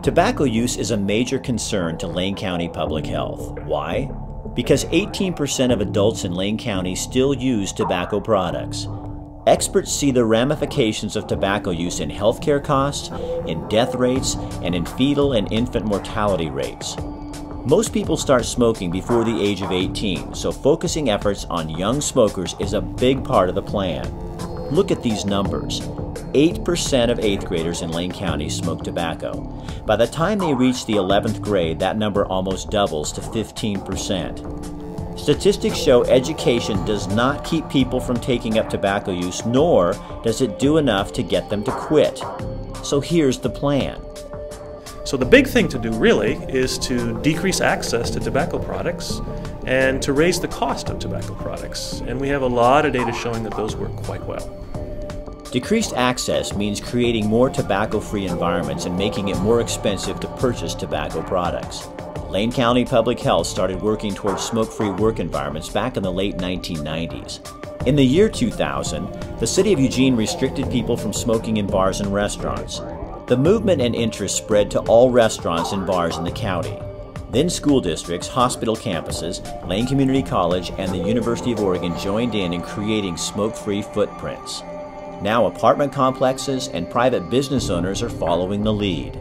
Tobacco use is a major concern to Lane County Public Health. Why? Because 18% of adults in Lane County still use tobacco products. Experts see the ramifications of tobacco use in healthcare costs, in death rates, and in fetal and infant mortality rates. Most people start smoking before the age of 18, so focusing efforts on young smokers is a big part of the plan. Look at these numbers. 8% of 8th graders in Lane County smoke tobacco. By the time they reach the 11th grade, that number almost doubles to 15%. Statistics show education does not keep people from taking up tobacco use, nor does it do enough to get them to quit. So here's the plan. So the big thing to do really is to decrease access to tobacco products and to raise the cost of tobacco products. And we have a lot of data showing that those work quite well. Decreased access means creating more tobacco-free environments and making it more expensive to purchase tobacco products. Lane County Public Health started working towards smoke-free work environments back in the late 1990s. In the year 2000, the City of Eugene restricted people from smoking in bars and restaurants. The movement and interest spread to all restaurants and bars in the county. Then school districts, hospital campuses, Lane Community College, and the University of Oregon joined in creating smoke-free footprints. Now apartment complexes and private business owners are following the lead.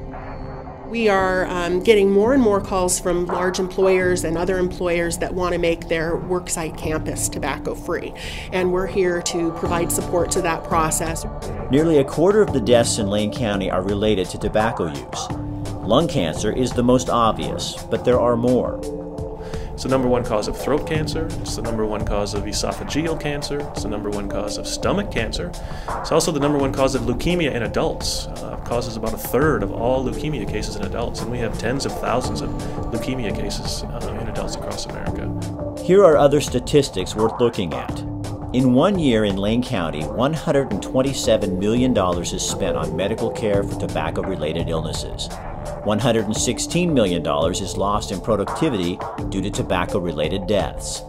We are getting more and more calls from large employers and other employers that want to make their worksite campus tobacco-free, and we're here to provide support to that process. Nearly a quarter of the deaths in Lane County are related to tobacco use. Lung cancer is the most obvious, but there are more. It's the #1 cause of throat cancer, it's the #1 cause of esophageal cancer, it's the #1 cause of stomach cancer. It's also the #1 cause of leukemia in adults. It causes about 1/3 of all leukemia cases in adults, and we have tens of thousands of leukemia cases in adults across America. Here are other statistics worth looking at. In 1 year in Lane County, $127 million is spent on medical care for tobacco-related illnesses. $116 million is lost in productivity due to tobacco-related deaths.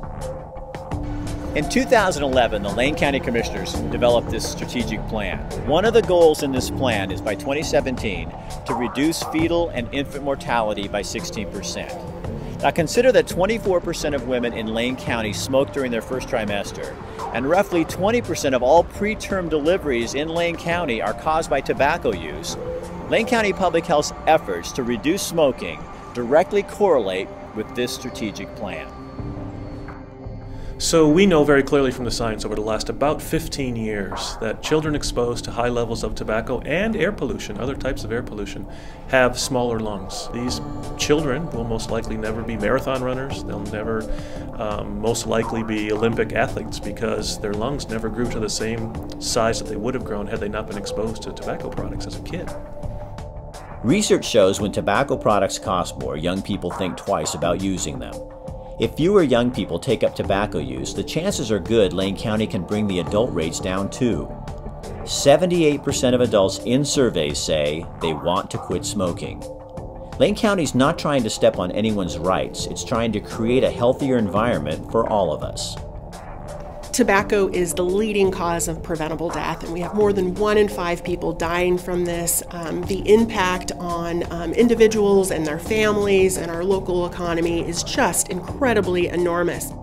In 2011, the Lane County Commissioners developed this strategic plan. One of the goals in this plan is by 2017 to reduce fetal and infant mortality by 16%. Now consider that 24% of women in Lane County smoke during their first trimester, and roughly 20% of all preterm deliveries in Lane County are caused by tobacco use. Lane County Public Health's efforts to reduce smoking directly correlate with this strategic plan. So we know very clearly from the science over the last about 15 years that children exposed to high levels of tobacco and air pollution, other types of air pollution, have smaller lungs. These children will most likely never be marathon runners. They'll never most likely be Olympic athletes because their lungs never grew to the same size that they would have grown had they not been exposed to tobacco products as a kid. Research shows when tobacco products cost more, young people think twice about using them. If fewer young people take up tobacco use, the chances are good Lane County can bring the adult rates down too. 78% of adults in surveys say they want to quit smoking. Lane County's not trying to step on anyone's rights, it's trying to create a healthier environment for all of us. Tobacco is the leading cause of preventable death, and we have more than 1 in 5 people dying from this. The impact on individuals and their families and our local economy is just incredibly enormous.